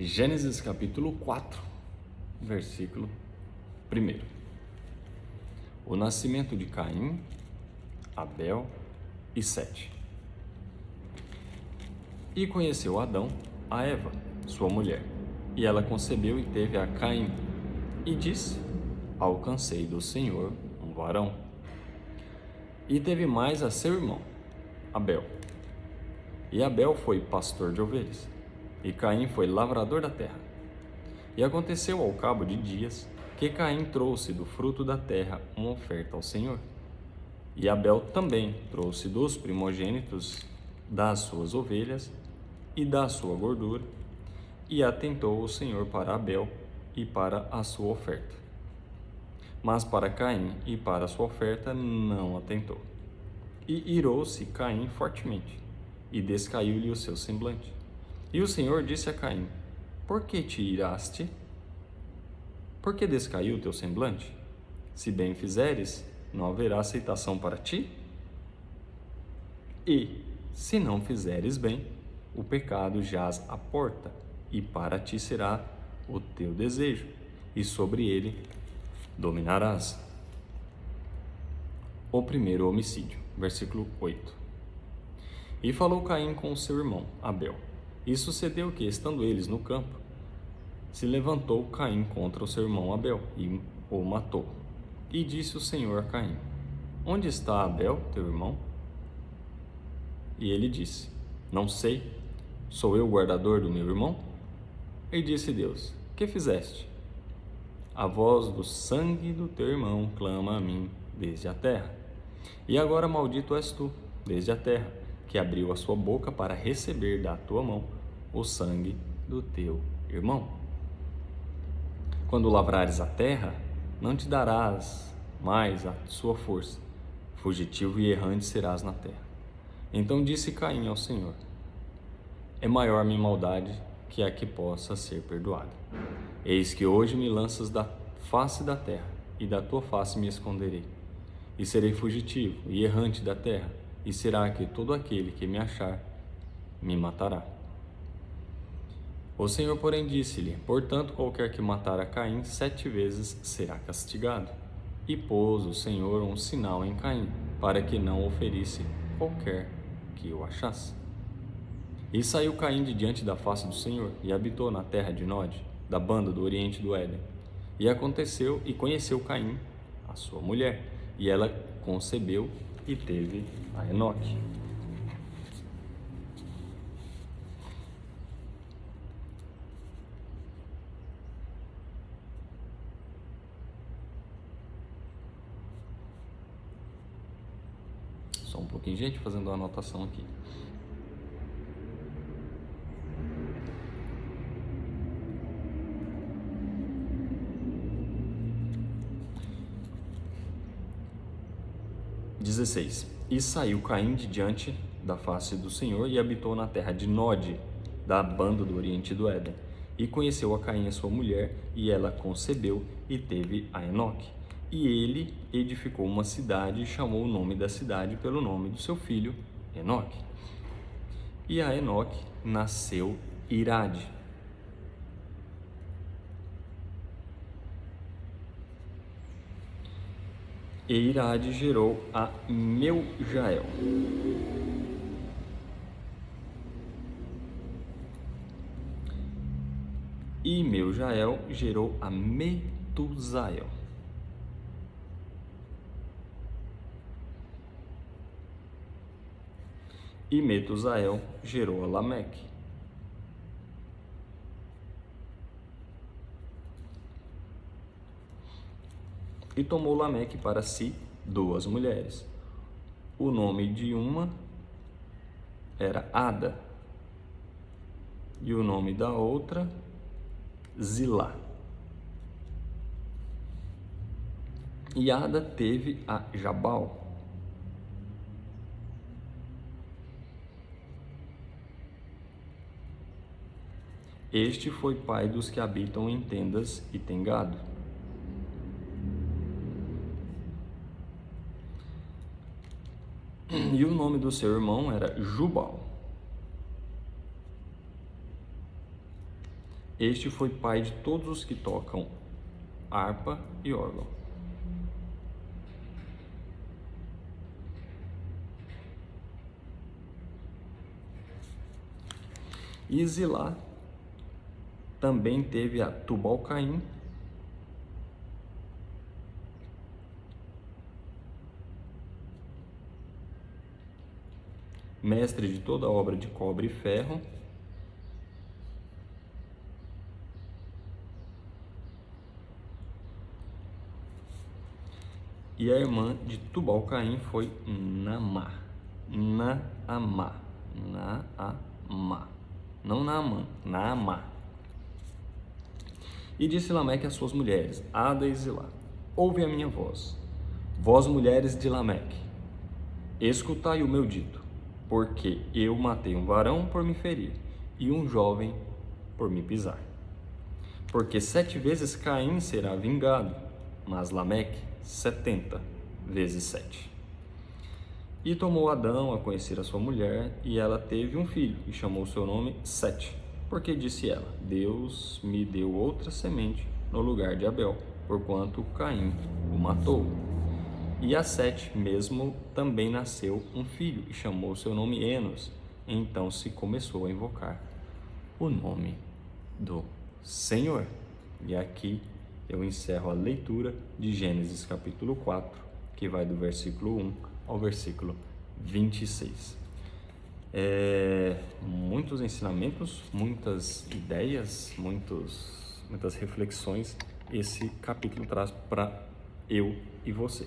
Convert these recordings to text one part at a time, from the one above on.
Gênesis capítulo 4, versículo 1. O nascimento de Caim, Abel e Sete. E conheceu Adão a Eva, sua mulher, e ela concebeu e teve a Caim, e disse: alcancei do Senhor um varão. E teve mais a seu irmão, Abel. E Abel foi pastor de ovelhas, e Caim foi lavrador da terra. E aconteceu ao cabo de dias que Caim trouxe do fruto da terra uma oferta ao Senhor. E Abel também trouxe dos primogênitos das suas ovelhas e da sua gordura, e atentou o Senhor para Abel e para a sua oferta. Mas para Caim e para a sua oferta não atentou. E irou-se Caim fortemente, e descaiu-lhe o seu semblante. E o Senhor disse a Caim: por que te iraste? Por que descaiu o teu semblante? Se bem fizeres, não haverá aceitação para ti? E, se não fizeres bem, o pecado jaz à porta, e para ti será o teu desejo, e sobre ele dominarás. O primeiro homicídio, versículo 8. E falou Caim com seu irmão Abel. E sucedeu que, estando eles no campo, se levantou Caim contra o seu irmão Abel e o matou. E disse o Senhor a Caim: onde está Abel, teu irmão? E ele disse: não sei, sou eu o guardador do meu irmão? E disse Deus: que fizeste? A voz do sangue do teu irmão clama a mim desde a terra. E agora maldito és tu desde a terra, que abriu a sua boca para receber da tua mão o sangue do teu irmão. Quando lavrares a terra, não te darás mais a sua força, fugitivo e errante serás na terra. Então disse Caim ao Senhor: é maior minha maldade que a que possa ser perdoada. Eis que hoje me lanças da face da terra, e da tua face me esconderei. E serei fugitivo e errante da terra, e será que todo aquele que me achar me matará. O Senhor, porém, disse-lhe: portanto, qualquer que matar a Caim 7 vezes será castigado. E pôs o Senhor um sinal em Caim, para que não o ferisse qualquer que o achasse. E saiu Caim de diante da face do Senhor, e habitou na terra de Nod, da banda do oriente do Éden. E aconteceu, e conheceu Caim a sua mulher, e ela concebeu e teve a Enoque. Só um pouquinho, gente, fazendo uma anotação aqui. E saiu Caim de diante da face do Senhor e habitou na terra de Nod, da banda do oriente do Éden. E conheceu a Caim a sua mulher, e ela concebeu e teve a Enoque. E ele edificou uma cidade e chamou o nome da cidade pelo nome do seu filho, Enoque. E a Enoque nasceu Irade. E Irade gerou a Meujael. E Meujael gerou a Metusael. E Metusael gerou a Lameque. E tomou Lameque para si 2 mulheres. O nome de uma era Ada, e o nome da outra Zilá. E Ada teve a Jabal. Este foi pai dos que habitam em tendas e têm gado. E o nome do seu irmão era Jubal. Este foi pai de todos os que tocam harpa e órgão. E Zilá também teve a Tubal-Caim, mestre de toda obra de cobre e ferro, e a irmã de Tubal-Caim foi Naamá. Naamá. Não Naamã, Naamá. E disse Lameque às suas mulheres, Ada e Zilá: ouve a minha voz, vós mulheres de Lameque, escutai o meu dito, porque eu matei um varão por me ferir, e um jovem por me pisar. Porque 7 vezes Caim será vingado, mas Lameque 70 vezes 7. E tomou Adão a conhecer a sua mulher, e ela teve um filho, e chamou seu nome Sete, porque disse ela, Deus me deu outra semente no lugar de Abel, porquanto Caim o matou. E a Sete mesmo também nasceu um filho, e chamou seu nome Enos. Então se começou a invocar o nome do Senhor. E aqui eu encerro a leitura de Gênesis capítulo 4, que vai do versículo 1 ao versículo 26. Muitos ensinamentos, muitas ideias, muitas reflexões esse capítulo traz para eu e você.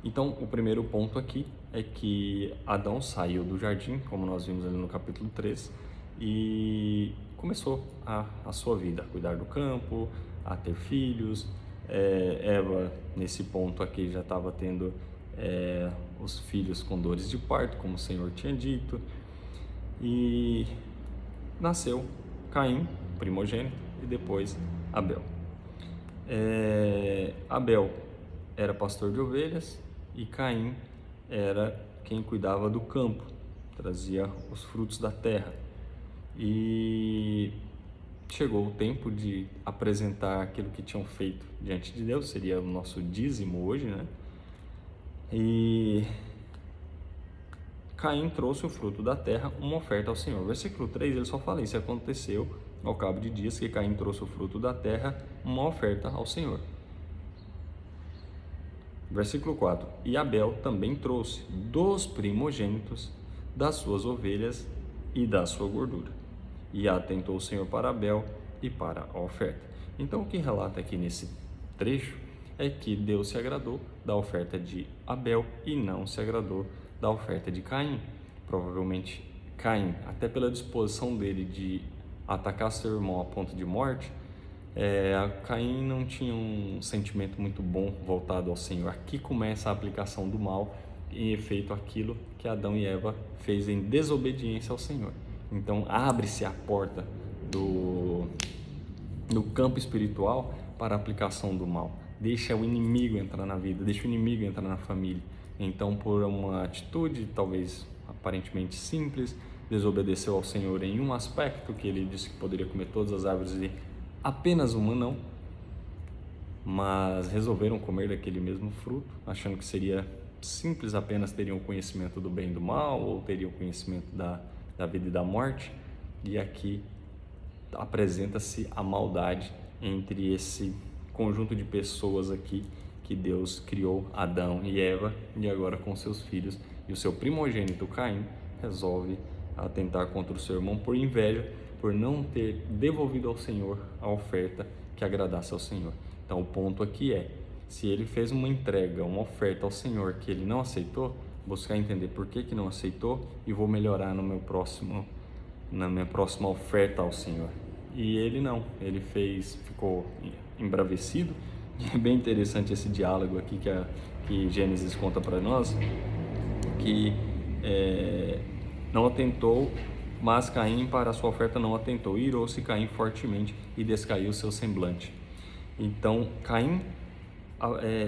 Então, o primeiro ponto aqui é que Adão saiu do jardim, como nós vimos ali no capítulo 3, e começou a sua vida, a cuidar do campo, a ter filhos. Eva, nesse ponto aqui, já estava tendo os filhos com dores de parto, como o Senhor tinha dito, e nasceu Caim, primogênito, e depois Abel. Abel era pastor de ovelhas e Caim era quem cuidava do campo, trazia os frutos da terra. E chegou o tempo de apresentar aquilo que tinham feito diante de Deus, seria o nosso dízimo hoje, né? E Caim trouxe o fruto da terra, uma oferta ao Senhor. Versículo 3, ele só fala isso, aconteceu ao cabo de dias que Caim trouxe o fruto da terra, uma oferta ao Senhor. Versículo 4, e Abel também trouxe dos primogênitos das suas ovelhas e da sua gordura. E atentou o Senhor para Abel e para a oferta. Então o que relata aqui nesse trecho é que Deus se agradou da oferta de Abel e não se agradou da oferta de Caim. Provavelmente Caim, até pela disposição dele de atacar seu irmão a ponto de morte, Caim não tinha um sentimento muito bom voltado ao Senhor. Aqui começa a aplicação do mal, em efeito aquilo que Adão e Eva fez em desobediência ao Senhor. Então abre-se a porta do campo espiritual para a aplicação do mal. Deixa o inimigo entrar na vida, deixa o inimigo entrar na família. Então, por uma atitude talvez aparentemente simples, desobedeceu ao Senhor em um aspecto, que ele disse que poderia comer todas as árvores e apenas uma não, mas resolveram comer daquele mesmo fruto, achando que seria simples, apenas teriam o conhecimento do bem e do mal, ou teriam o conhecimento da vida e da morte. E aqui apresenta-se a maldade entre esse conjunto de pessoas aqui que Deus criou, Adão e Eva, e agora com seus filhos, e o seu primogênito Caim resolve atentar contra o seu irmão por inveja, por não ter devolvido ao Senhor a oferta que agradasse ao Senhor. Então o ponto aqui é, se ele fez uma entrega, uma oferta ao Senhor que ele não aceitou, buscar entender por que não aceitou e vou melhorar na minha próxima oferta ao Senhor. E ele não, ele ficou embravecido. E é bem interessante esse diálogo aqui que Gênesis conta para nós, que não atentou, mas Caim para a sua oferta não atentou. Irou-se Caim fortemente e descaiu seu semblante. Então Caim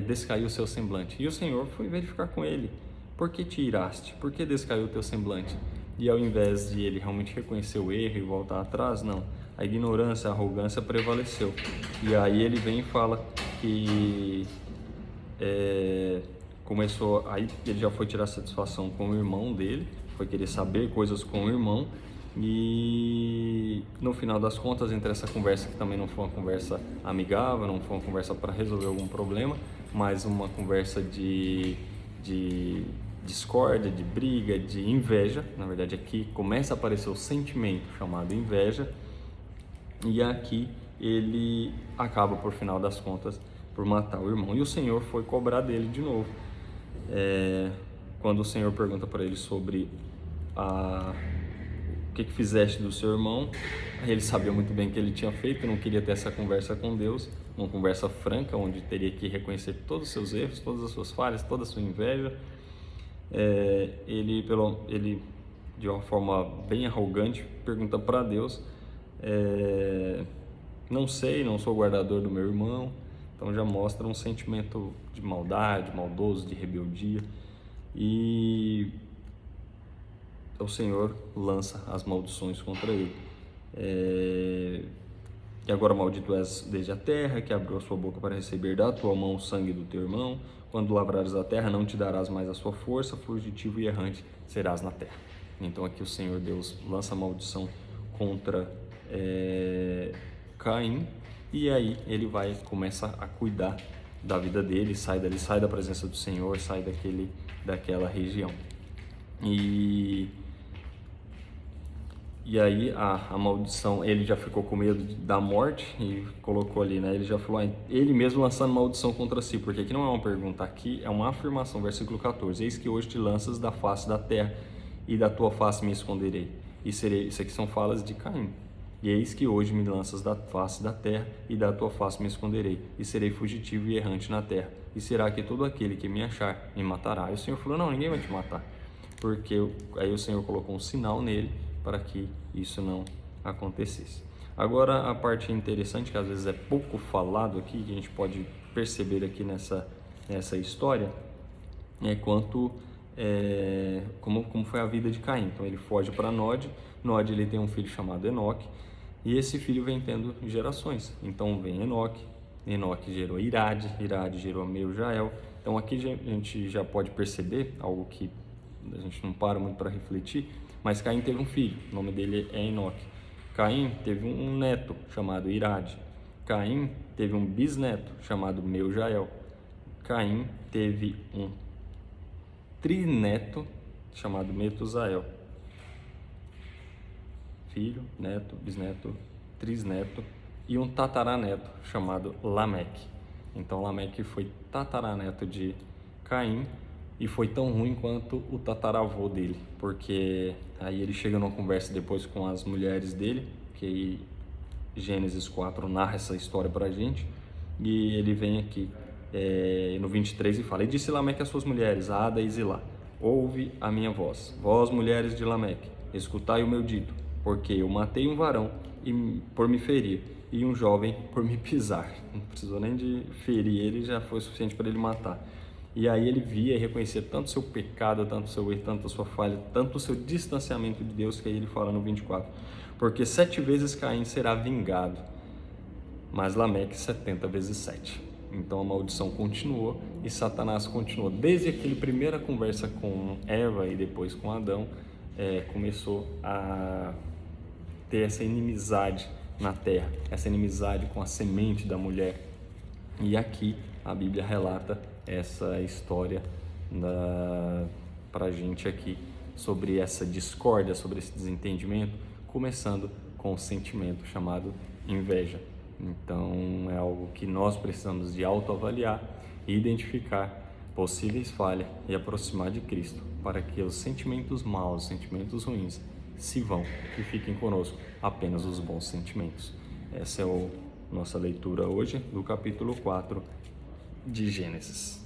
descaiu seu semblante. E o Senhor foi verificar com ele. Por que te iraste? Por que descaiu teu semblante? e ao invés de ele realmente reconhecer o erro e voltar atrás, não, a ignorância, a arrogância prevaleceu. E aí ele vem e fala que aí ele já foi tirar satisfação com o irmão dele, foi querer saber coisas com o irmão, e no final das contas, entre essa conversa, que também não foi uma conversa amigável, não foi uma conversa para resolver algum problema, mas uma conversa de discórdia, de briga, de inveja. Na verdade, aqui começa a aparecer o sentimento chamado inveja, e aqui ele acaba, por final das contas, por matar o irmão. E o Senhor foi cobrar dele de novo. Quando o Senhor pergunta para ele sobre o que fizeste do seu irmão, ele sabia muito bem o que ele tinha feito, não queria ter essa conversa com Deus, uma conversa franca, onde teria que reconhecer todos os seus erros, todas as suas falhas, toda a sua inveja. Ele, de uma forma bem arrogante, pergunta para Deus, não sei, não sou guardador do meu irmão. Então já mostra um sentimento de maldade, maldoso, de rebeldia, e o Senhor lança as maldições contra ele. E agora maldito és desde a terra, que abriu a sua boca para receber da tua mão o sangue do teu irmão. Quando lavrares a terra, não te darás mais a sua força, fugitivo e errante serás na terra. Então aqui o Senhor Deus lança a maldição contra Caim, e aí ele começa a cuidar da vida dele, sai dali, sai da presença do Senhor, sai daquela região. E aí a maldição, ele já ficou com medo da morte e colocou ali, né? Ele já falou, ele mesmo lançando maldição contra si, porque aqui não é uma pergunta, aqui é uma afirmação, versículo 14: eis que hoje te lanças da face da terra, e da tua face me esconderei. Isso aqui são falas de Caim. E eis que hoje me lanças da face da terra, e da tua face me esconderei, e serei fugitivo e errante na terra. E será que todo aquele que me achar me matará? E o Senhor falou, não, ninguém vai te matar. Porque aí o Senhor colocou um sinal nele para que isso não acontecesse. Agora, a parte interessante, que às vezes é pouco falado aqui, que a gente pode perceber aqui nessa história, é como foi a vida de Caim. Então ele foge para Nod, ele tem um filho chamado Enoque, e esse filho vem tendo gerações. Então vem Enoque gerou Irade gerou Meujael. Então aqui a gente já pode perceber algo que a gente não para muito para refletir, mas Caim teve um filho, o nome dele é Enoque. Caim teve um neto chamado Irade. Caim teve um bisneto chamado Meujael. Caim teve um trineto chamado Metusael. Filho, neto, bisneto, trisneto, e um tataraneto chamado Lameque. Então Lameque foi tataraneto de Caim, e foi tão ruim quanto o tataravô dele, porque aí ele chega numa conversa depois com as mulheres dele, que Gênesis 4 narra essa história pra gente, e ele vem aqui no 23 e fala: e disse Lameque às suas mulheres, Ada e Zilá: ouve a minha voz, vós mulheres de Lameque, escutai o meu dito, porque eu matei um varão por me ferir, e um jovem por me pisar. Não precisou nem de ferir ele, já foi suficiente para ele matar. E aí ele via e reconhecia tanto o seu pecado, tanto o seu erro, tanto a sua falha, tanto o seu distanciamento de Deus, que aí ele fala no 24: porque 7 vezes Caim será vingado, mas Lameque 70 vezes 7. Então a maldição continuou e Satanás continuou. Desde aquela primeira conversa com Eva e depois com Adão, começou a ter essa inimizade na terra, essa inimizade com a semente da mulher. E aqui a Bíblia relata essa história para a gente aqui, sobre essa discórdia, sobre esse desentendimento, começando com o sentimento chamado inveja. Então é algo que nós precisamos de autoavaliar e identificar possíveis falhas e aproximar de Cristo, para que os sentimentos maus, os sentimentos ruins se vão e fiquem conosco apenas os bons sentimentos. Essa é a nossa leitura hoje do capítulo 4 de Gênesis.